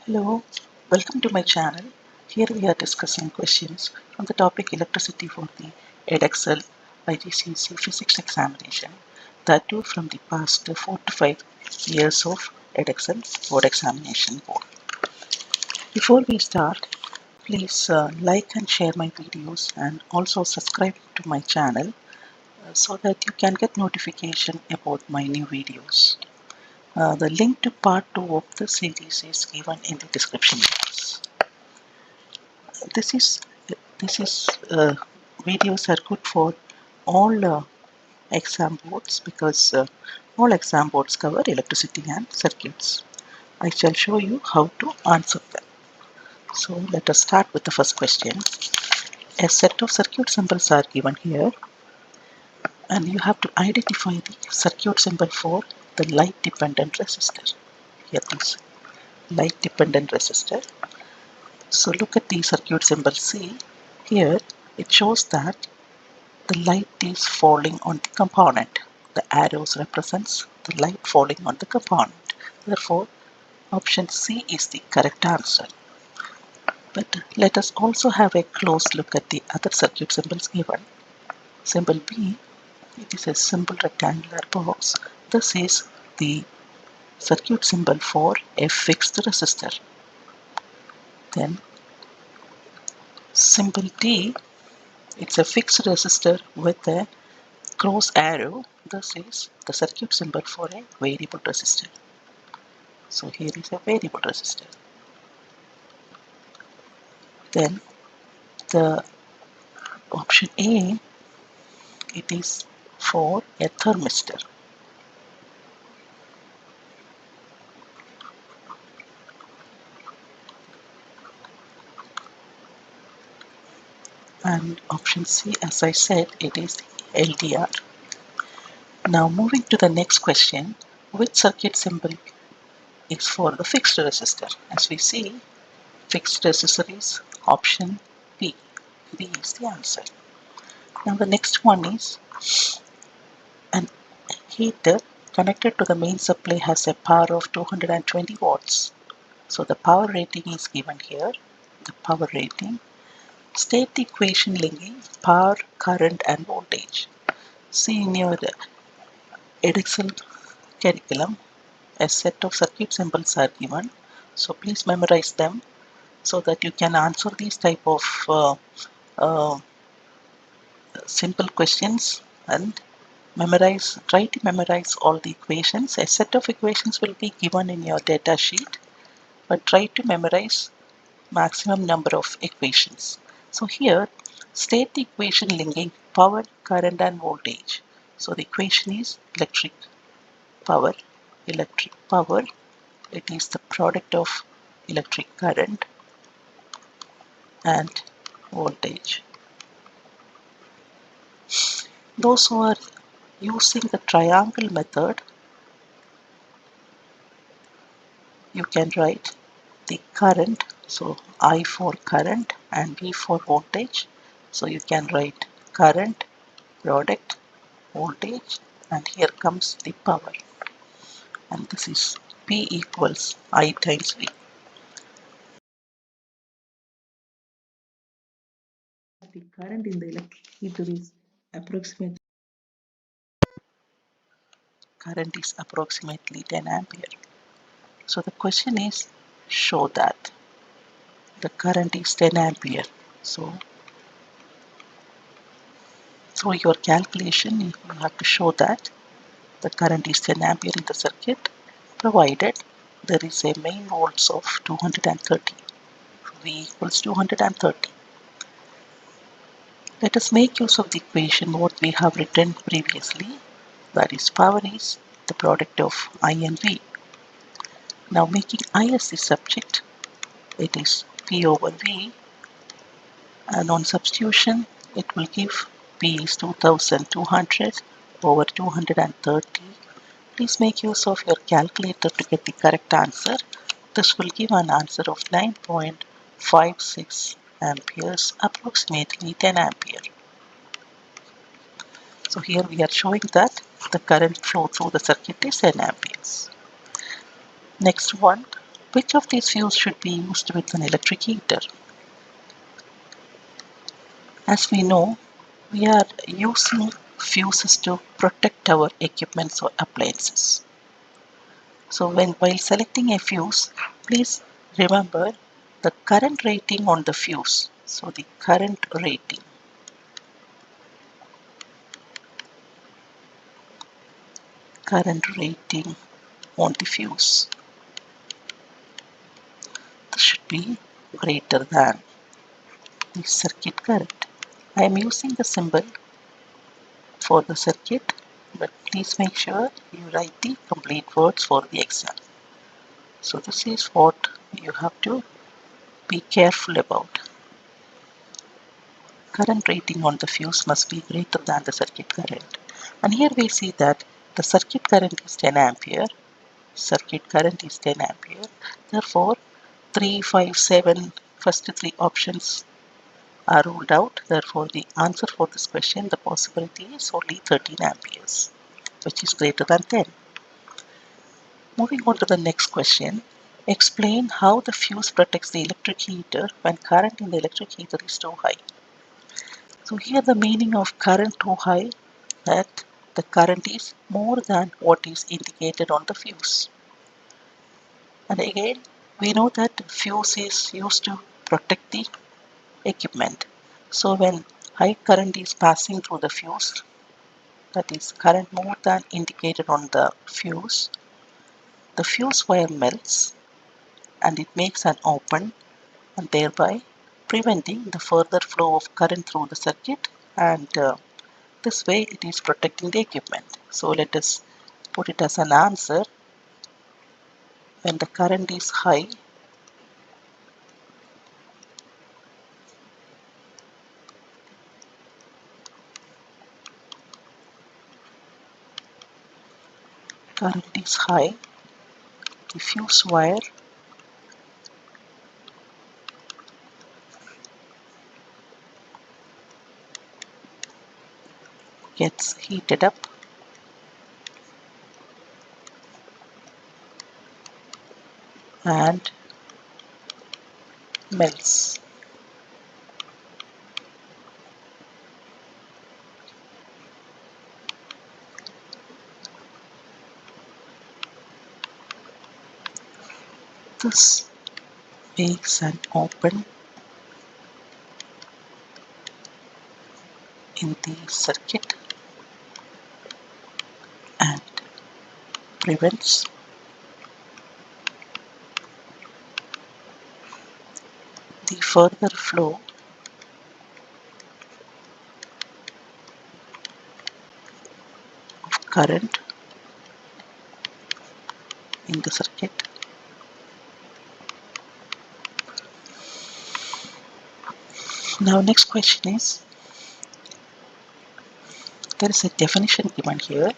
Hello, welcome to my channel. Here we are discussing questions on the topic electricity for the Edexcel IGCSE Physics examination, that too from the past 4 to 5 years of Edexcel board examination board. Before we start, please like and share my videos and also subscribe to my channel so that you can get notification about my new videos. The link to part 2 of the series is given in the description box. This is videos are good for all exam boards because all exam boards cover electricity and circuits. I shall show you how to answer them. So let us start with the first question. A set of circuit symbols are given here, and you have to identify the circuit symbol for the light dependent resistor. Here is light dependent resistor. So look at the circuit symbol C. Here it shows that the light is falling on the component. The arrows represents the light falling on the component. Therefore, option C is the correct answer. But let us also have a close look at the other circuit symbols given. Symbol B, it is a simple rectangular box. This is the circuit symbol for a fixed resistor. Then symbol D, it's a fixed resistor with a cross arrow. This is the circuit symbol for a variable resistor. So here is a variable resistor. Then the option A, it is for a thermistor. And option C, as I said, it is LDR. Now moving to the next question, which circuit symbol is for the fixed resistor? As we see, fixed resistor is option B. B is the answer. Now the next one is an heater connected to the main supply has a power of 220 watts. So the power rating is given here. The power rating. State the equation linking power, current and voltage. See in your Edexcel curriculum, a set of circuit symbols are given. So please memorize them so that you can answer these type of uh, simple questions and try to memorize all the equations. A set of equations will be given in your data sheet, but try to memorize maximum number of equations. So here, state the equation linking power, current and voltage. So the equation is electric power. Electric power, it is the product of electric current and voltage. Those who are using the triangle method, you can write the current, so I for current and V for voltage. So you can write current, product, voltage, and here comes the power. And this is P equals I times V. The current in the electric heater is approximately 10 ampere. So the question is, show that the current is 10 ampere. So through your calculation, you have to show that the current is 10 ampere in the circuit, provided there is a main volts of 230. V equals 230. Let us make use of the equation what we have written previously. That is, power is the product of I and V. Now making I as the subject, it is P over V, and on substitution it will give P is 2200 over 230. Please make use of your calculator to get the correct answer. This will give an answer of 9.56 amperes, approximately 10 ampere. So here we are showing that the current flow through the circuit is 10 amperes. Next one, Which of these fuses should be used with an electric heater? As we know, we are using fuses to protect our equipments or appliances. So while selecting a fuse, please remember the current rating on the fuse. So the current rating on the fuse should be greater than the circuit current. I am using the symbol for the circuit, but please make sure you write the complete words for the exam. So this is what you have to be careful about. Current rating on the fuse must be greater than the circuit current. And here we see that the circuit current is 10 ampere. Circuit current is 10 ampere. Therefore, 3, 5, 7, first three options are ruled out. Therefore, the answer for this question, the possibility is only 13 amperes, which is greater than 10. Moving on to the next question. Explain how the fuse protects the electric heater when current in the electric heater is too high. So here the meaning of current too high, that the current is more than what is indicated on the fuse. And again, we know that fuse is used to protect the equipment. So when high current is passing through the fuse, that is current more than indicated on the fuse wire melts and it makes an open, and thereby preventing the further flow of current through the circuit, and this way it is protecting the equipment. So let us put it as an answer. When the current is high, the fuse wire gets heated up and melts. This makes an open in the circuit and prevents the further flow of current in the circuit. Now next question is, there is a definition given here.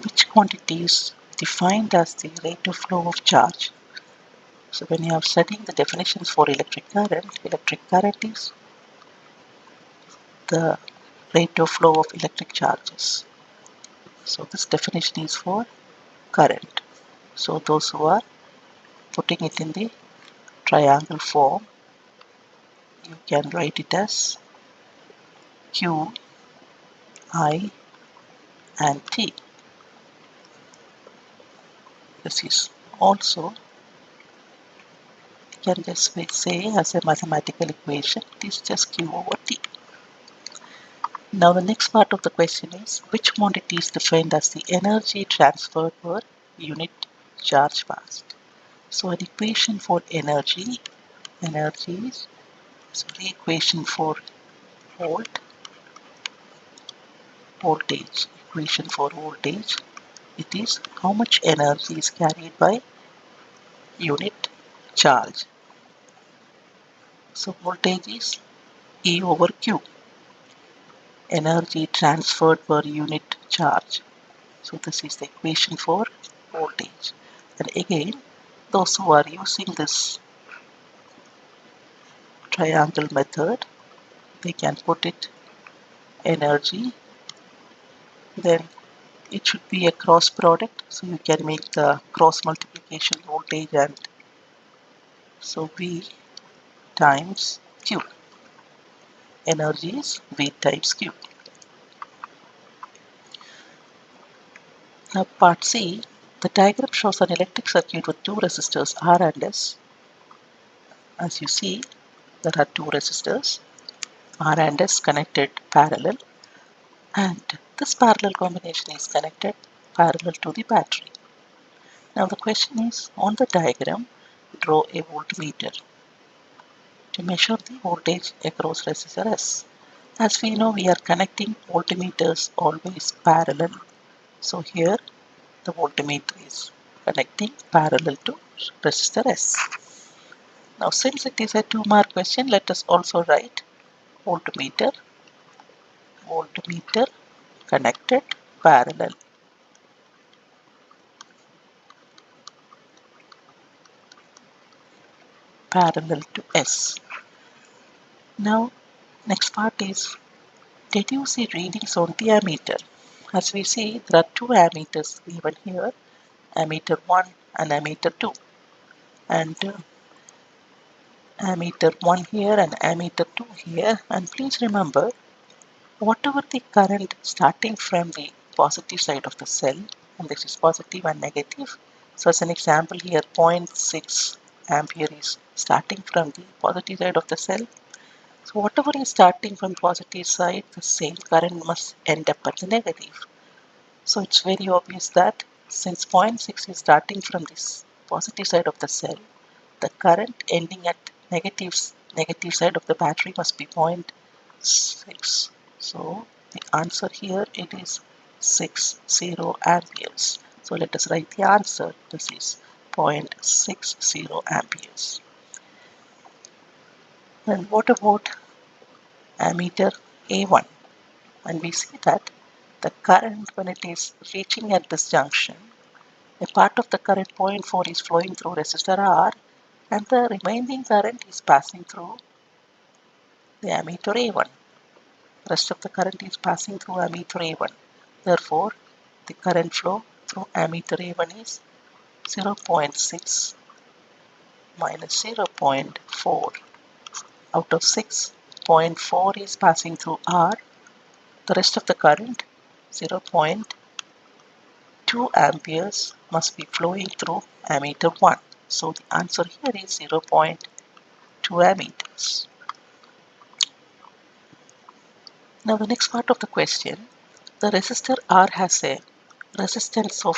Which quantity is defined as the rate of flow of charge? So when you are studying the definitions for electric current is the rate of flow of electric charges. So this definition is for current. So those who are putting it in the triangle form, you can write it as Q, I and T. This is also, you can just say as a mathematical equation, it is just Q over T. Now the next part of the question is, which quantity is defined as the energy transferred per unit charge passed? So an equation for energy is, sorry, equation for voltage, it is how much energy is carried by unit charge. So voltage is E over Q, energy transferred per unit charge. So this is the equation for voltage. And again, those who are using this triangle method, they can put it energy, then it should be a cross product, so you can make the cross multiplication voltage and So V times Q. Energy is V times Q. Now part C, the diagram shows an electric circuit with two resistors R and S. As you see, there are two resistors R and S connected parallel, and this parallel combination is connected parallel to the battery. Now the question is, on the diagram, draw a voltmeter to measure the voltage across resistor S. As we know, we are connecting voltmeters always parallel. So here the voltmeter is connecting parallel to resistor S. Now since it is a 2-mark question, let us also write voltmeter, voltmeter connected parallel. Parallel to S. Now next part is deduce the readings on the ammeter. As we see, there are two ammeters given here, ammeter 1 and ammeter 2. And ammeter 1 here and ammeter 2 here. And please remember, whatever the current starting from the positive side of the cell, and this is positive and negative. So as an example here, 0.6 ampere is starting from the positive side of the cell. So whatever is starting from positive side, the same current must end up at the negative. So it's very obvious that since 0.6 is starting from this positive side of the cell, the current ending at negative side of the battery must be 0.6. So the answer here, it is 60 amperes. So let us write the answer. This is 0.60 amperes. And what about ammeter A1? And we see that the current, when it is reaching at this junction, a part of the current 0.4 is flowing through resistor R, and the remaining current is passing through the ammeter A1. Rest of the current is passing through ammeter A1. Therefore, the current flow through ammeter A1 is 0.6 minus 0.4. Out of 6, 0.4 is passing through R. The rest of the current, 0.2 amperes, must be flowing through ammeter 1. So the answer here is 0.2 ammeters. Now the next part of the question, the resistor R has a resistance of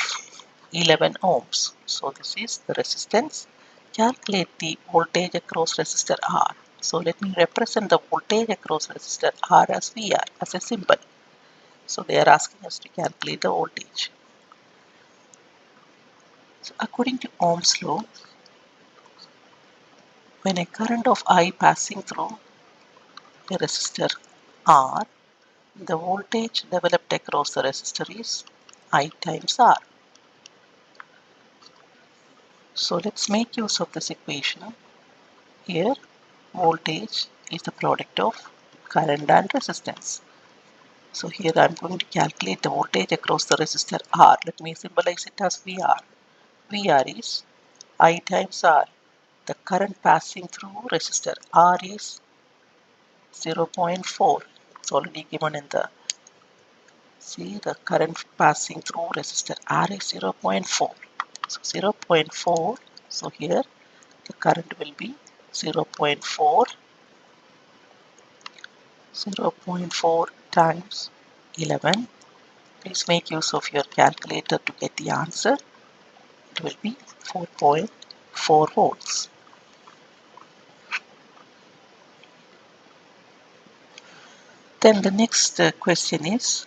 11 ohms. So this is the resistance. Calculate the voltage across resistor R. So let me represent the voltage across resistor R as VR, as a symbol. So they are asking us to calculate the voltage. So according to Ohm's law, when a current of I passing through a resistor R, the voltage developed across the resistor is I times R. So let's make use of this equation. Here, voltage is the product of current and resistance. So here I'm going to calculate the voltage across the resistor R. Let me symbolize it as VR. VR is I times R. The current passing through resistor R is 0.4. It's already given in the, see, the current passing through resistor R is 0.4. So 0.4. So here the current will be 0.4 times 11. Please make use of your calculator to get the answer. It will be 4.4 volts. Then the next question is,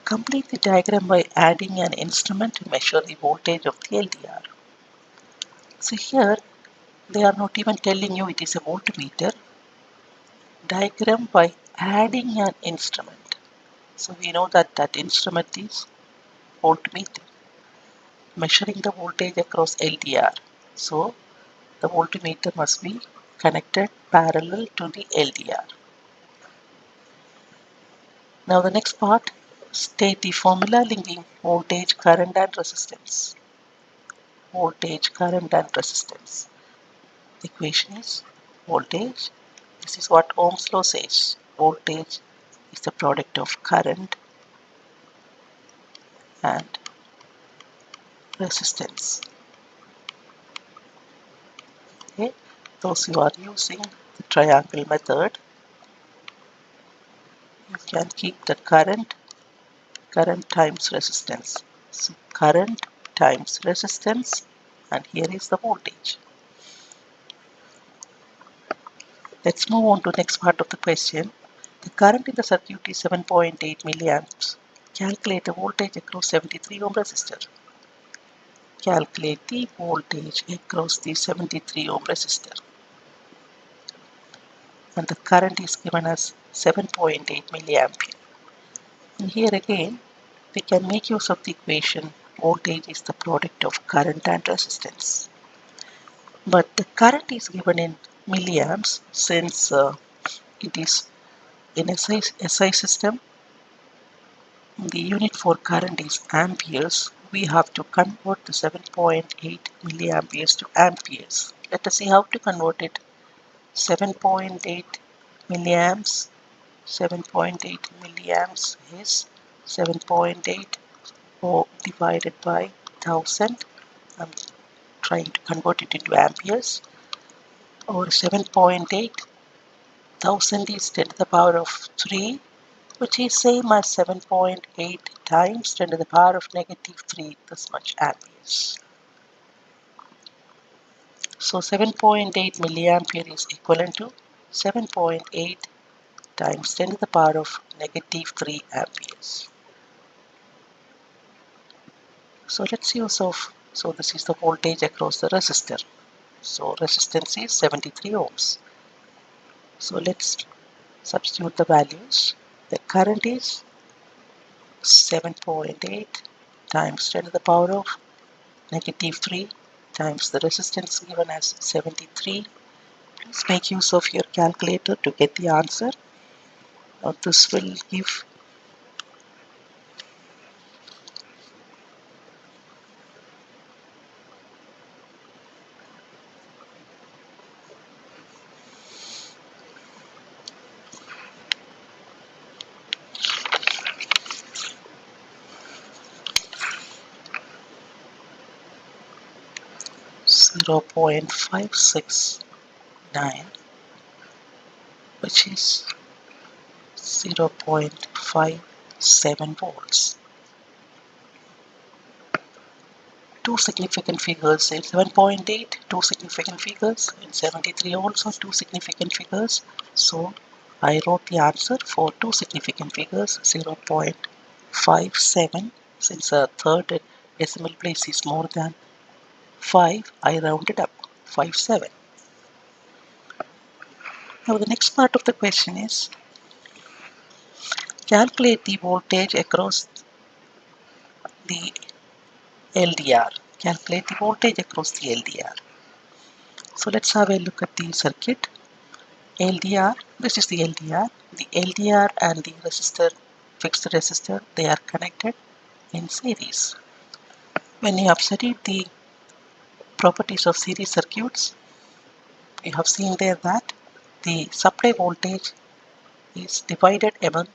complete the diagram by adding an instrument to measure the voltage of the LDR. So here they are not even telling you it is a voltmeter. Diagram by adding an instrument. So we know that that instrument is voltmeter, measuring the voltage across LDR. So the voltmeter must be connected parallel to the LDR. Now the next part, state the formula linking voltage, current and resistance. voltage, current and resistance. The equation is voltage. This is what Ohm's law says. Voltage is the product of current and resistance. Okay. Those who are using the triangle method, you can keep the current times resistance. So current times resistance, and here is the voltage. Let's move on to the next part of the question. The current in the circuit is 7.8 milliamps. Calculate the voltage across 73 ohm resistor. Calculate the voltage across the 73 ohm resistor. And the current is given as 7.8 milliampere. And here again, we can make use of the equation voltage is the product of current and resistance. But the current is given in milliamps since it is in SI system. The unit for current is amperes. We have to convert the 7.8 milliamperes to amperes. Let us see how to convert it. 7.8 milliamps. 7.8 milliamps is 7.8 divided by 1000. I'm trying to convert it into amperes. Or 7.8 1000 is 10 to the power of 3, which is same as 7.8 times 10 to the power of negative 3, this much amperes. So 7.8 milliampere is equivalent to 7.8 times 10 to the power of negative 3 amperes. So let's use of, so this is the voltage across the resistor. So resistance is 73 ohms. So let's substitute the values. The current is 7.8 times 10 to the power of negative 3 times the resistance given as 73. Please make use of your calculator to get the answer. Now this will give 0.569, which is 0.57 volts. Two significant figures in 7.8, two significant figures in 73 also two significant figures. So I wrote the answer for two significant figures 0.57. Since a third decimal place is more than 5, I rounded up 57. Now the next part of the question is calculate the voltage across the LDR. Calculate the voltage across the LDR. So let's have a look at the circuit. LDR, this is the LDR. The LDR and the resistor, fixed resistor, they are connected in series. When you have studied the properties of series circuits, you have seen there that the supply voltage is divided among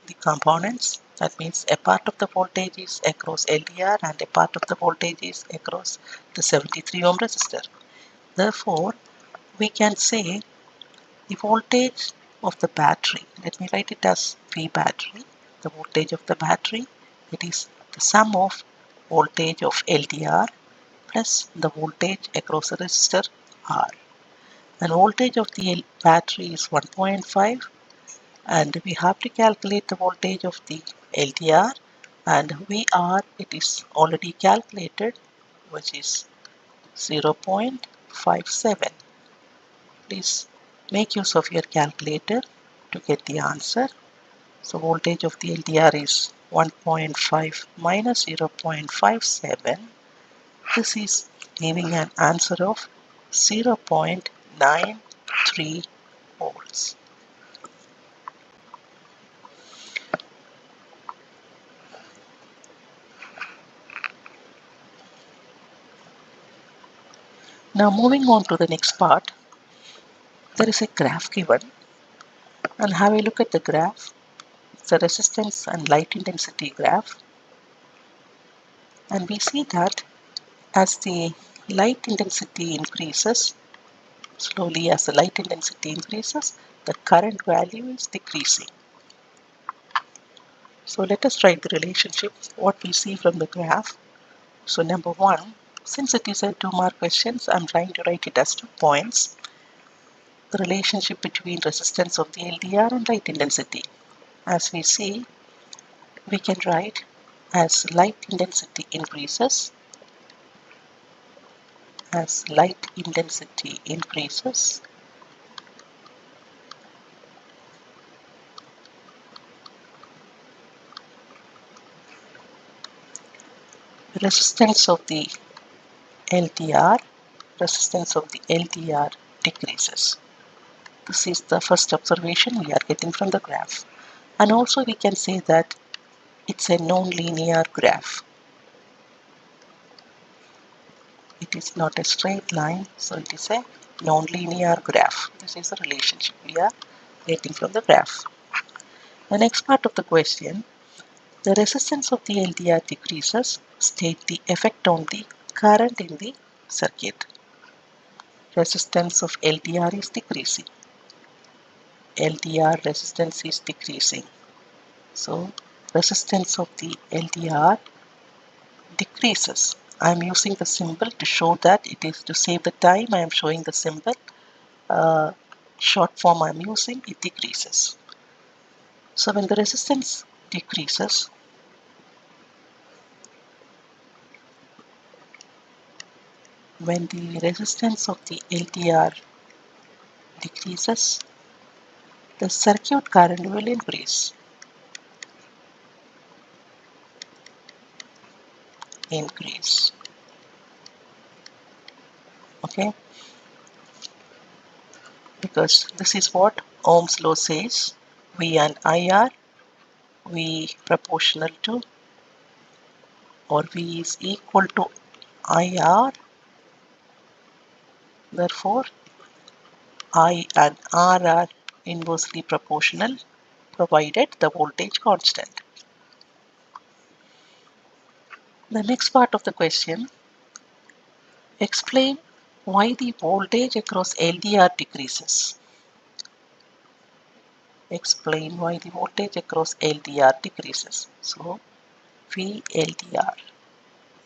the components. That means a part of the voltage is across LDR and a part of the voltage is across the 73 ohm resistor. Therefore, we can say the voltage of the battery, let me write it as V battery, the voltage of the battery, it is the sum of voltage of LDR plus the voltage across the resistor R. And voltage of the battery is 1.5, and we have to calculate the voltage of the LDR, and VR it is already calculated, which is 0.57. Please make use of your calculator to get the answer. So voltage of the LDR is 1.5 minus 0.57. This is giving an answer of 0.93 volts. Now moving on to the next part, there is a graph given, and have a look at the graph. It's a resistance and light intensity graph, and we see that as the light intensity increases, slowly as the light intensity increases, the current value is decreasing. So let us write the relationship, what we see from the graph. So number one, since it is a 2-mark question, I'm trying to write it as 2 points. The relationship between resistance of the LDR and light intensity. As we see, we can write as light intensity increases, resistance of the LDR, decreases. This is the first observation we are getting from the graph. And also we can say that it's a non-linear graph. It is not a straight line, so it is a non-linear graph. This is the relationship we are getting from the graph. The next part of the question, the resistance of the LDR decreases, state the effect on the current in the circuit. Resistance of LDR is decreasing. LDR resistance is decreasing. So resistance of the LDR decreases. I am using the symbol to show that it is to save the time. I am showing the symbol. Short form I am using, it decreases. So when the resistance decreases, when the resistance of the LDR decreases, the circuit current will increase. Okay, because this is what Ohm's law says. V and IR, V proportional to, or V is equal to IR. Therefore, I and R are inversely proportional provided the voltage constant. The next part of the question, explain why the voltage across LDR decreases. Explain why the voltage across LDR decreases. So, VLDR,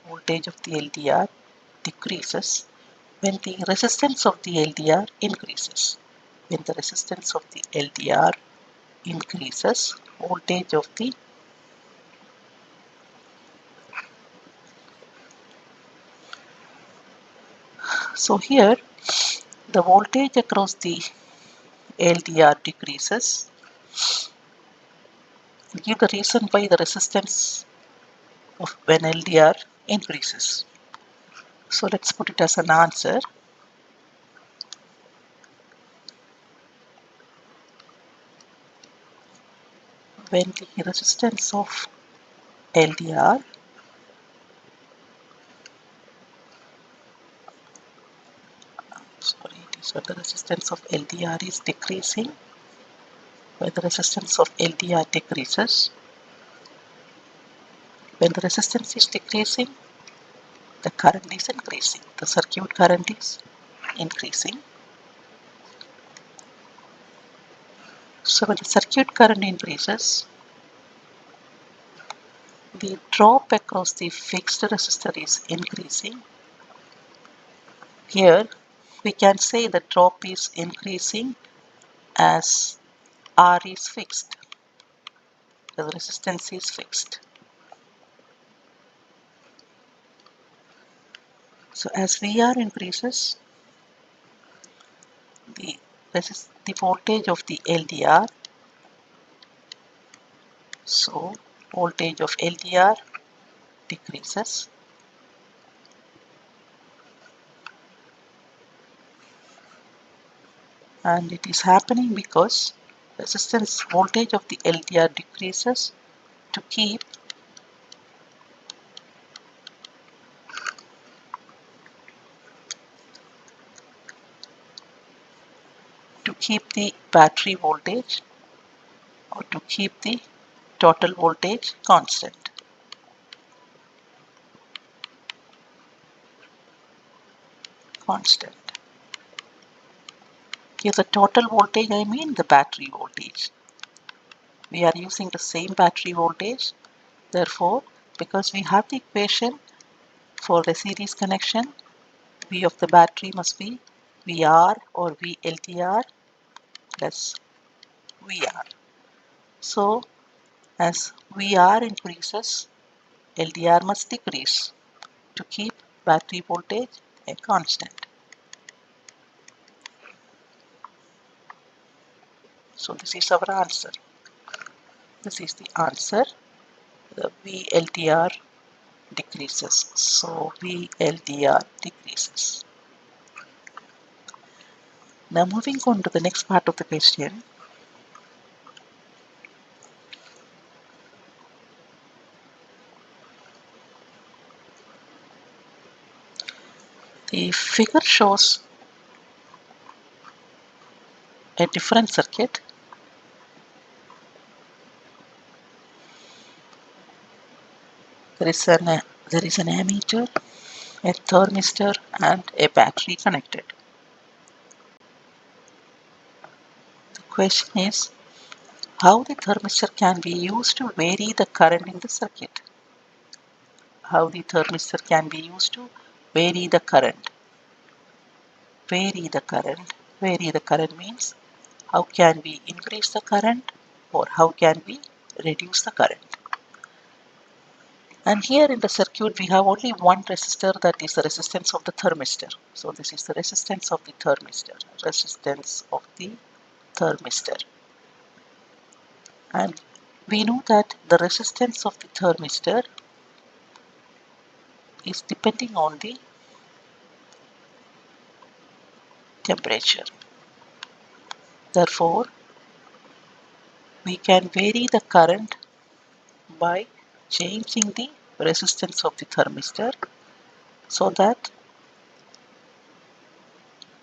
voltage of the LDR decreases when the resistance of the LDR increases. When the resistance of the LDR increases, voltage of the So here the voltage across the LDR decreases. Give the reason why the resistance of when LDR increases. So let's put it as an answer. When the resistance of LDR when the resistance of LDR is decreasing, when the resistance of LDR decreases, when the resistance is decreasing, the current is increasing. The circuit current is increasing. So when the circuit current increases, the drop across the fixed resistor is increasing. Here we can say the drop is increasing as R is fixed. The resistance is fixed. So as VR increases, the voltage of the LDR, so voltage of LDR decreases. And it is happening because resistance voltage of the LDR decreases to keep keep the battery voltage or to keep the total voltage constant. Here the total voltage, I mean the battery voltage. We are using the same battery voltage. Therefore, because we have the equation for the series connection, V of the battery must be VR or VLDR plus VR. So, as VR increases, LDR must decrease to keep battery voltage a constant. So, this is our answer. This is the answer. The VLDR decreases. So, VLDR decreases. Now, moving on to the next part of the question. The figure shows a different circuit. There is an ammeter, a thermistor and a battery connected. The question is how the thermistor can be used to vary the current in the circuit. How the thermistor can be used to vary the current. Vary the current. Vary the current means how can we increase the current or how can we reduce the current. And here in the circuit we have only one resistor, that is the resistance of the thermistor. So this is the resistance of the thermistor. Resistance of the thermistor. And we know that the resistance of the thermistor is depending on the temperature. Therefore, we can vary the current by changing the resistance of the thermistor, so that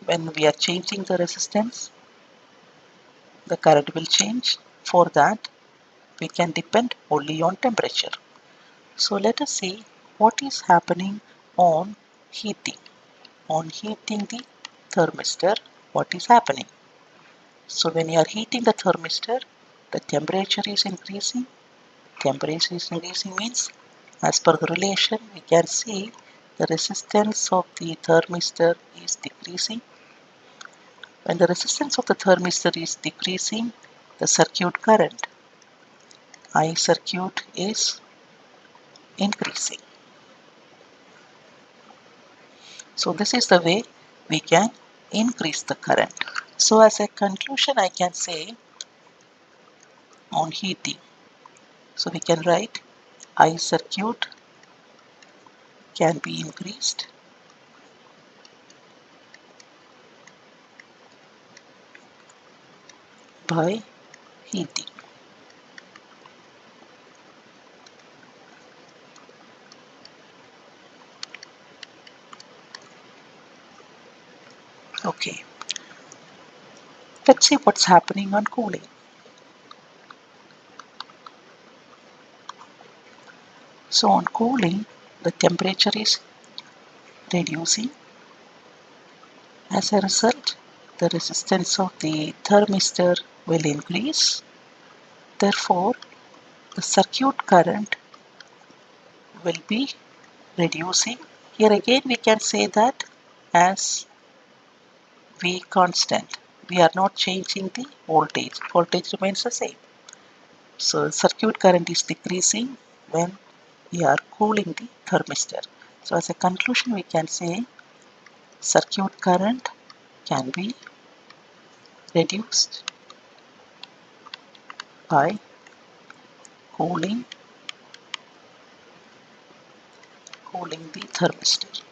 when we are changing the resistance, the current will change. For that, we can depend only on temperature. So let us see what is happening on heating. On heating the thermistor, what is happening? So when you are heating the thermistor, the temperature is increasing. Temperature is increasing means, as per the relation, we can see the resistance of the thermistor is decreasing. When the resistance of the thermistor is decreasing, the circuit current, I circuit, is increasing. So this is the way we can increase the current. So as a conclusion, I can say on heating. So we can write I circuit can be increased by heating. Okay, let's see what's happening on cooling. So on cooling, the temperature is reducing. As a result, the resistance of the thermistor will increase. Therefore, the circuit current will be reducing. Here again we can say that as V constant. We are not changing the voltage. Voltage remains the same. So circuit current is decreasing when we are cooling the thermistor. So as a conclusion we can say circuit current can be reduced by cooling the thermistor.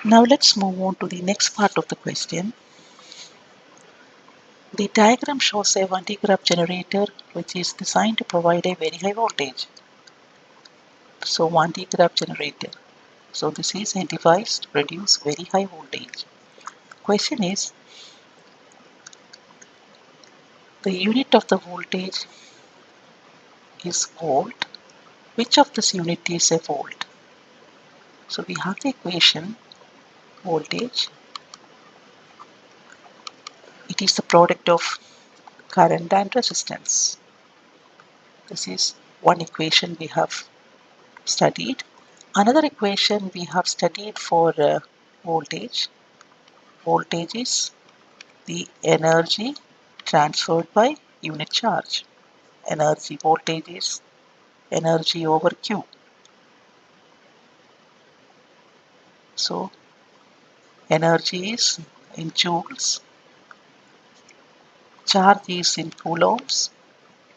Now let's move on to the next part of the question. The diagram shows a 1 graph generator which is designed to provide a very high voltage. So 1 graph generator. So this is a device to produce very high voltage. Question is, the unit of the voltage is volt. Which of this unit is a volt? So we have the equation voltage. It is the product of current and resistance. This is one equation we have studied. Another equation we have studied for voltage. Voltage is the energy transferred by unit charge. Energy, voltage is energy over Q. So energy is in joules, charge is in coulombs.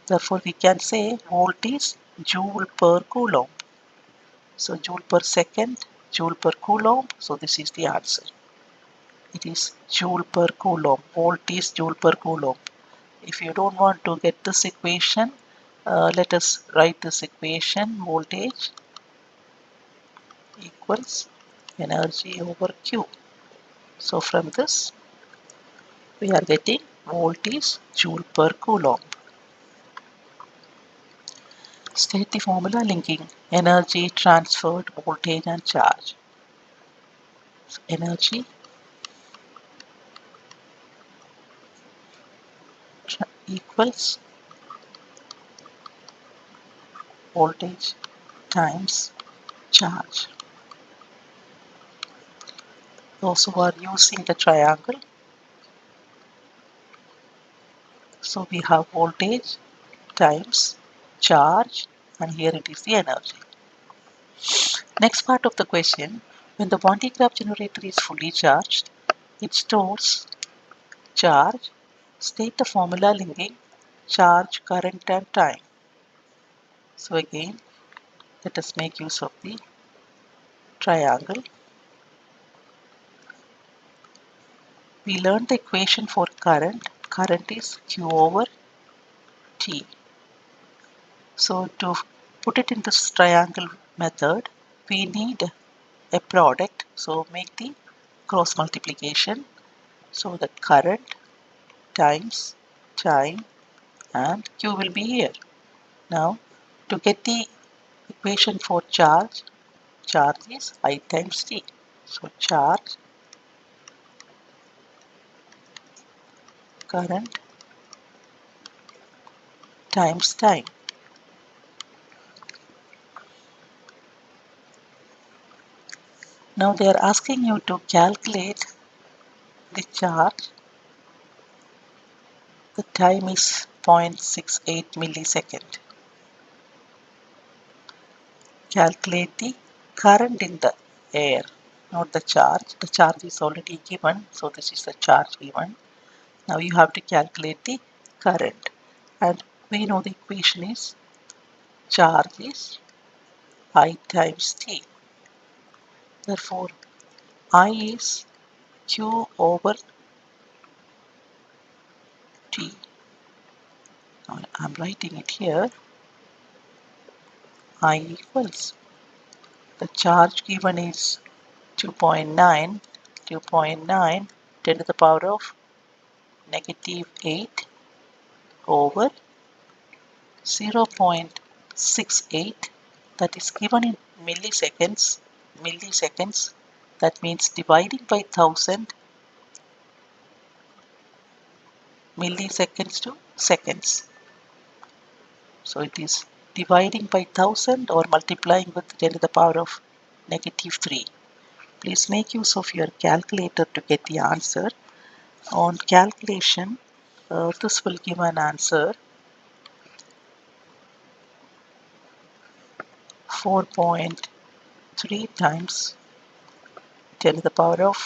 Therefore, we can say volt is joule per coulomb. So joule per second, joule per coulomb. So this is the answer. It is joule per coulomb. Volt is joule per coulomb. If you don't want to get this equation, let us write this equation. Voltage equals energy over Q. So from this, we are getting volt is joule per coulomb. State the formula linking energy transferred, voltage and charge. So energy equals voltage times charge. Those who are using the triangle, so we have voltage times charge, and here it is the energy. Next part of the question, when the Van de Graaff generator is fully charged, it stores charge. State the formula linking charge, current and time. So again, let us make use of the triangle. We learned the equation for current. Current is Q over T. So to put it in this triangle method, we need a product. So make the cross multiplication. So the current times time and Q will be here. Now to get the equation for charge, charge is I times T. So charge, current times time. Now they are asking you to calculate the charge. The time is 0.68 millisecond. Calculate the current in the air, not the charge. The charge is already given, so this is the charge given. Now you have to calculate the current, and we know the equation is charge is I times T. Therefore, I is Q over T. Now I'm writing it here. I equals, the charge given is 2.9, 2.9, 10 to the power of -8 over 0.68, that is given in milliseconds. Milliseconds, that means dividing by 1000, milliseconds to seconds. So it is dividing by 1000 or multiplying with 10 to the power of -3. Please make use of your calculator to get the answer. On calculation, this will give an answer 4.3 times 10 to the power of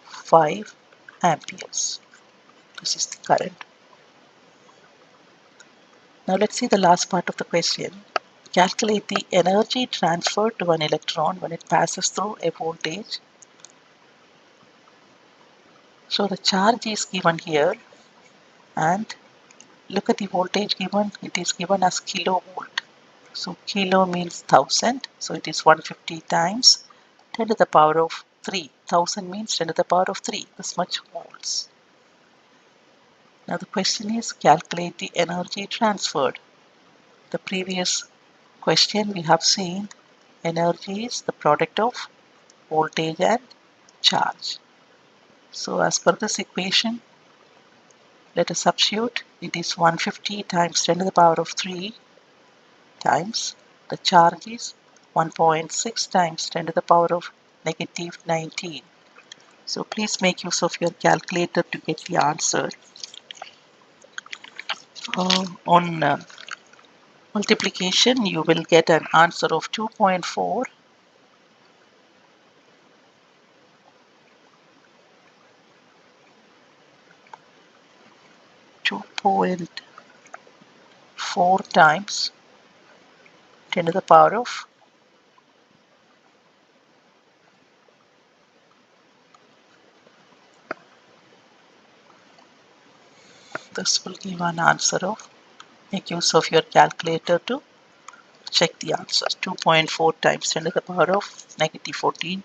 5 amperes. This is the current. Now let's see the last part of the question. Calculate the energy transferred to an electron when it passes through a voltage. So the charge is given here, and look at the voltage given. It is given as kilovolt. So kilo means 1000. So it is 150 times 10 to the power of 3. 1000 means 10 to the power of 3, this much volts. Now the question is calculate the energy transferred. The previous question we have seen energy is the product of voltage and charge. So as per this equation, let us substitute. It is 150 times 10 to the power of 3 times the charge is 1.6 times 10 to the power of negative 19. So please make use of your calculator to get the answer. On multiplication, you will get an answer of 2.4 2.4 times 10 to the power of this will give an answer of, make use of your calculator to check the answer. 2.4 times 10 to the power of negative 14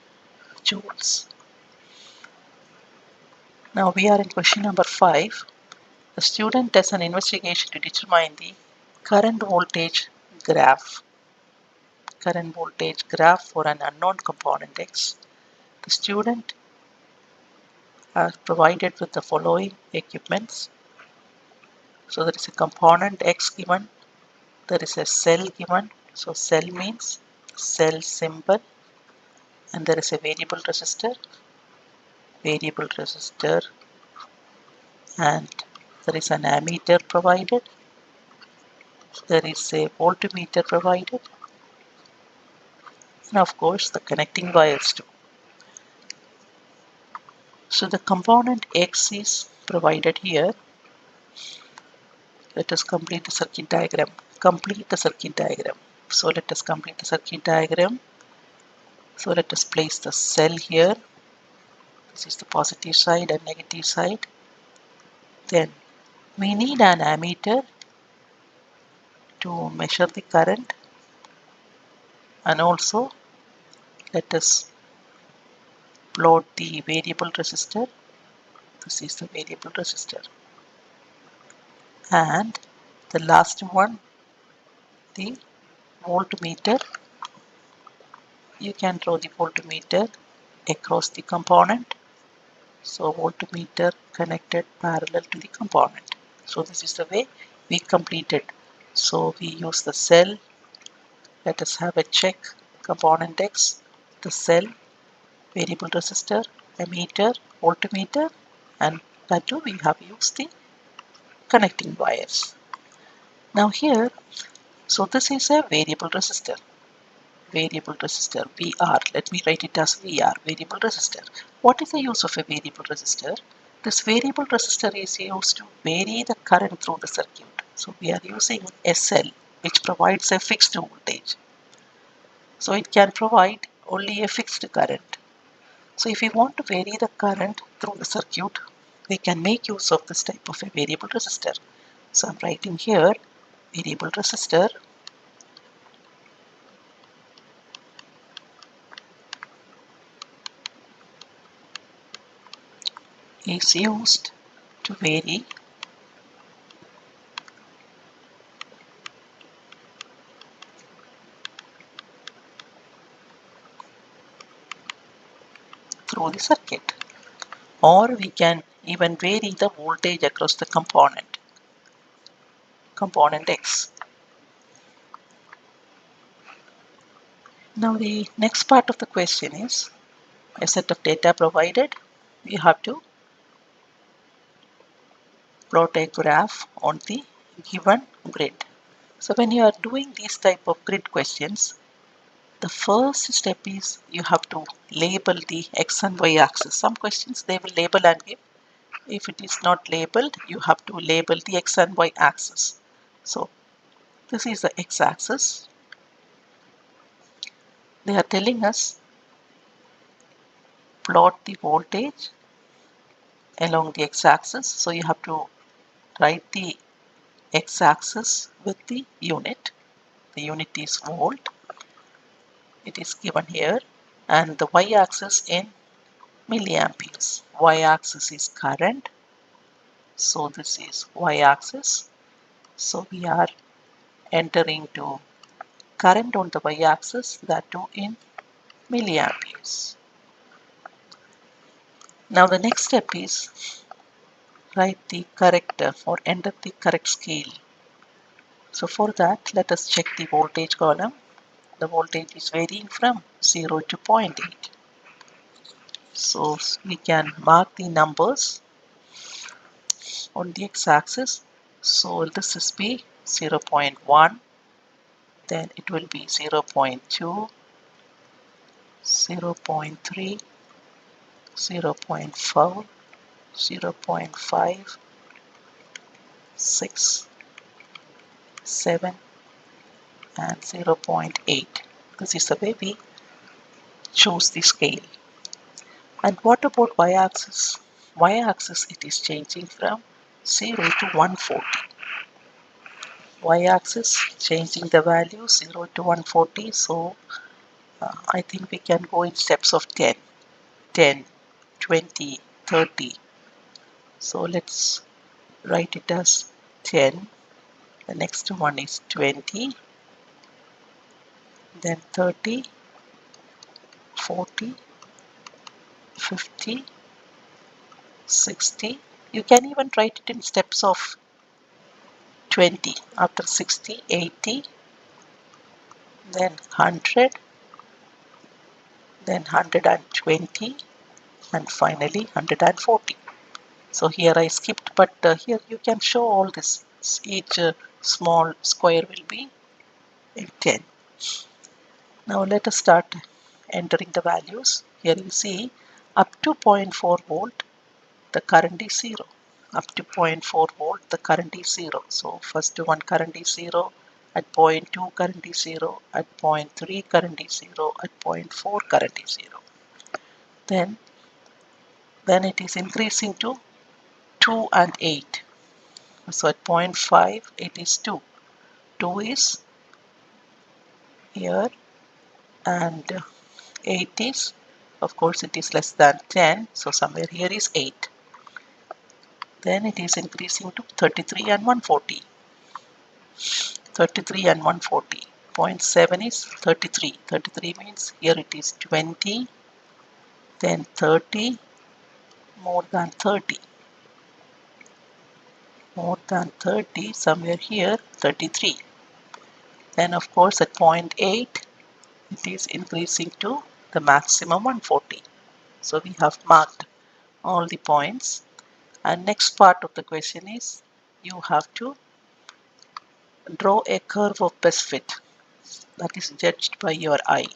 joules. Now we are in question number 5. The student does an investigation to determine the current voltage graph. Current voltage graph for an unknown component X. The student are provided with the following equipments. So there is a component X given, there is a cell given, so cell means cell symbol, and there is a variable resistor, and there is an ammeter provided, there is a voltmeter provided, and of course the connecting wires too. So the component X is provided here. Let us complete the circuit diagram. So let us complete the circuit diagram. So let us place the cell here. This is the positive side and negative side. Then we need an ammeter to measure the current, and also let us plot the variable resistor. This is the variable resistor. And the last one, the voltmeter. You can draw the voltmeter across the component. So voltmeter connected parallel to the component. So this is the way we completed. So we use the cell. Let us have a check. Component X, the cell, variable resistor, ammeter, voltmeter, and that too we have used the connecting wires. Now here, so this is a variable resistor. VR. Let me write it as VR, variable resistor. What is the use of a variable resistor? This variable resistor is used to vary the current through the circuit. So we are using a cell which provides a fixed voltage. So it can provide only a fixed current. So if we want to vary the current through the circuit, we can make use of this type of a variable resistor. So I'm writing here variable resistor is used to vary through the circuit, or we can even vary the voltage across the component X. Now the next part of the question is a set of data provided. We have to plot a graph on the given grid. So when you are doing these type of grid questions, the first step is you have to label the X and Y axis. Some questions they will label and give. If it is not labeled, you have to label the X and Y axis. So this is the X axis. They are telling us plot the voltage along the X axis. So you have to write the X axis with the unit. The unit is volt. It is given here. and the y-axis in milliamperes. Y-axis is current, so this is y-axis. So we are entering to current on the y-axis, that too in milliamperes. Now the next step is write the correct or enter the correct scale. So for that, let us check the voltage column. The voltage is varying from 0 to 0.8. So we can mark the numbers on the x-axis. So this is be 0.1, then it will be 0.2, 0.3, 0.4, 0.5, 6, 7, and 0.8. This is the way we choose the scale. And what about y-axis? Y-axis, it is changing from 0 to 140. Y-axis changing the value 0 to 140. So I think we can go in steps of 10, 10, 20, 30. So let's write it as 10. The next one is 20, then 30, 40, 50, 60. You can even write it in steps of 20. After 60, 80, then 100, then 120, and finally 140. So here I skipped, but here you can show all this. Each small square will be in 10. Now let us start entering the values. Here you see up to 0.4 volt the current is 0. Up to 0.4 volt the current is 0. So first one current is 0, at 0.2 current is 0, at 0.3 current is 0, at 0.4 current is 0. Then it is increasing to 2 and 8. So at 0.5 it is 2. 2 is here, and 8 is, of course it is less than 10, so somewhere here is 8. Then it is increasing to 33 and 140. 33 and 140. 0.7 is 33. 33 means here it is 20, then 30, more than 30. More than 30, somewhere here 33. Then of course at 0.8 it is increasing to the maximum 140. So we have marked all the points, and next part of the question is you have to draw a curve of best fit that is judged by your eye.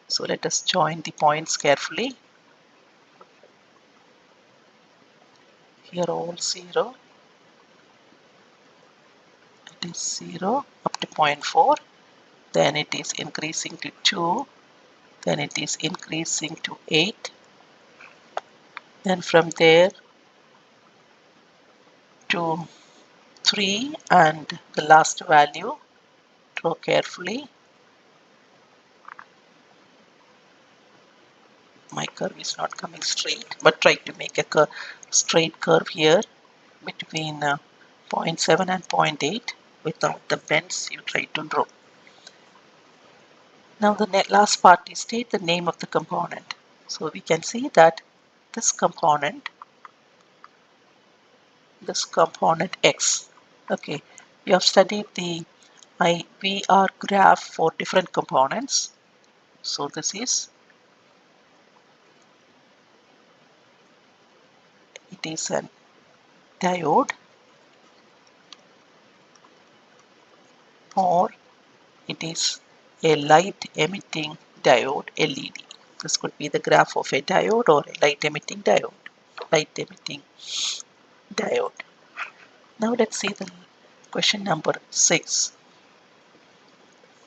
So let us join the points carefully. Here all 0, it is 0 up to 0.4, then it is increasing to 2, then it is increasing to 8, then from there to 3, and the last value. Draw carefully. My curve is not coming straight, but try to make a straight curve here between 0.7 and 0.8 without the bends you try to draw. Now the last part is state the name of the component. So we can see that this component X. Okay, you have studied the IVR graph for different components. So this is, it is a diode, or it is a light emitting diode, LED. This could be the graph of a diode or a light emitting diode. Now let's see the question number 6.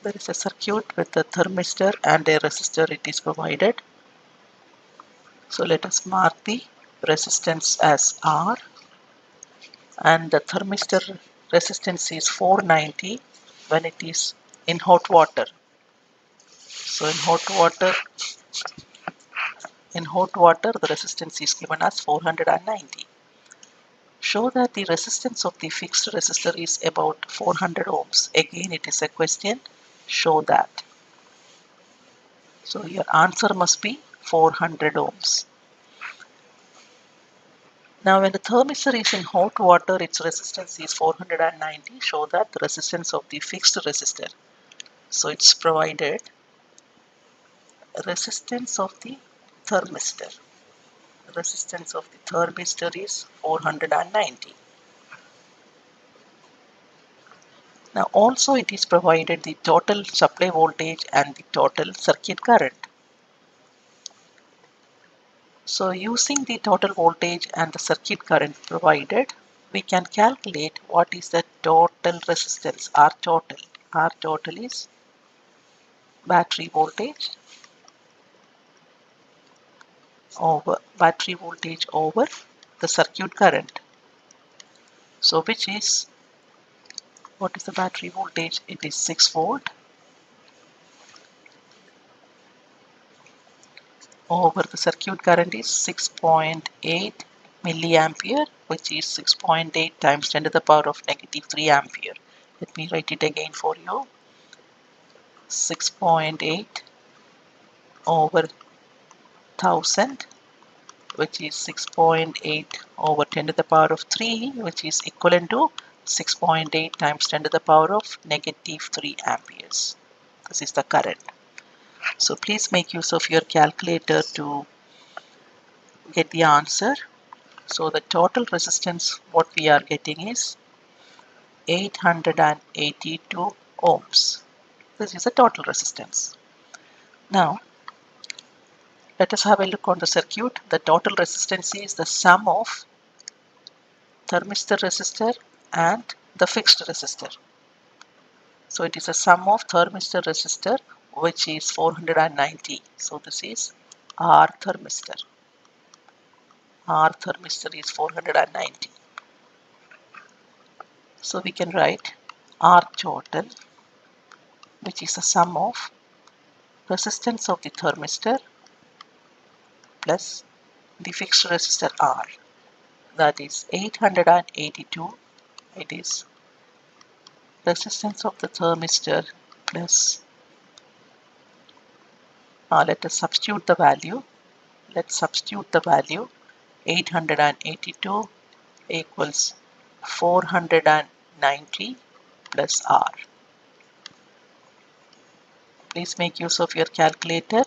There is a circuit with a thermistor and a resistor, it is provided. So let us mark the resistance as R, and the thermistor resistance is 490 when it is in hot water. So in hot water the resistance is given as 490. Show that the resistance of the fixed resistor is about 400 ohms. Again it is a question. Show that. So your answer must be 400 ohms. Now when the thermistor is in hot water, its resistance is 490. Show that the resistance of the fixed resistor. So it's provided resistance of the thermistor. Resistance of the thermistor is 490. Now also it is provided the total supply voltage and the total circuit current. So using the total voltage and the circuit current provided, we can calculate what is the total resistance, R total. R total is battery voltage over the circuit current. So which is, what is the battery voltage? It is 6 volt over the circuit current is 6.8 milliampere, which is 6.8 times 10 to the power of negative 3 ampere. Let me write it again for you. 6.8 over 1000, which is 6.8 over 10 to the power of 3, which is equivalent to 6.8 times 10 to the power of negative 3 amperes. This is the current. So please make use of your calculator to get the answer. So the total resistance what we are getting is 882 ohms. This is the total resistance. Now let us have a look on the circuit. The total resistance is the sum of thermistor resistor and the fixed resistor. So it is a sum of thermistor resistor, which is 490. So this is R thermistor. R thermistor is 490. So we can write R total, which is the sum of resistance of the thermistor plus the fixed resistor R. That is 882. It is resistance of the thermistor plus, let us substitute the value. Let's substitute the value. 882 equals 490 plus R. Please make use of your calculator.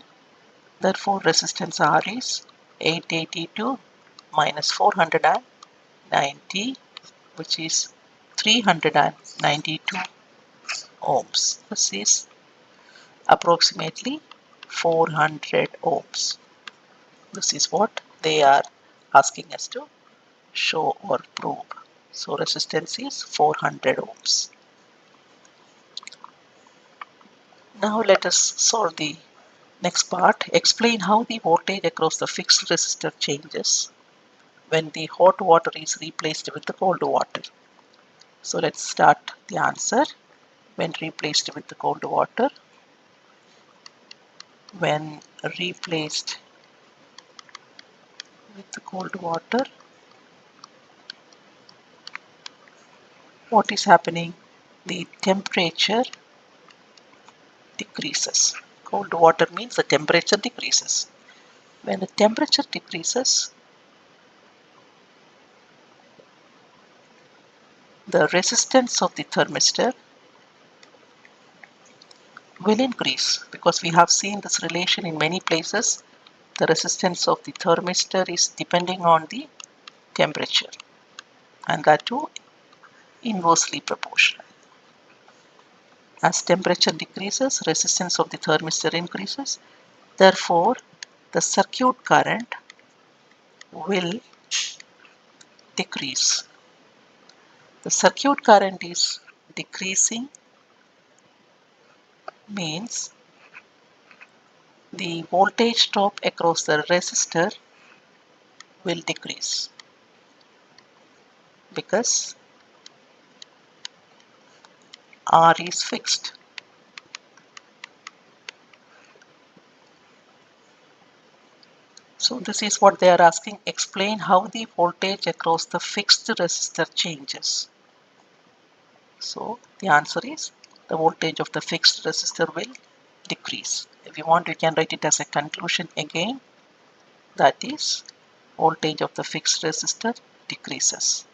Therefore resistance R is 882 minus 490, which is 392 ohms. This is approximately 400 ohms. This is what they are asking us to show or prove. So resistance is 400 ohms. Now let us solve the next part. Explain how the voltage across the fixed resistor changes when the hot water is replaced with the cold water. So let's start the answer. When replaced with the cold water, when replaced with the cold water, what is happening? The temperature decreases. Cold water means the temperature decreases. When the temperature decreases, the resistance of the thermistor will increase, because we have seen this relation in many places. The resistance of the thermistor is depending on the temperature, and that too inversely proportional. As temperature decreases, resistance of the thermistor increases. Therefore, the circuit current will decrease. The circuit current is decreasing means the voltage drop across the resistor will decrease, because R is fixed. So this is what they are asking. Explain how the voltage across the fixed resistor changes. So the answer is the voltage of the fixed resistor will decrease. If you want, you can write it as a conclusion again. That is, voltage of the fixed resistor decreases.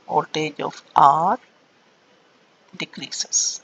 Voltage of R decreases.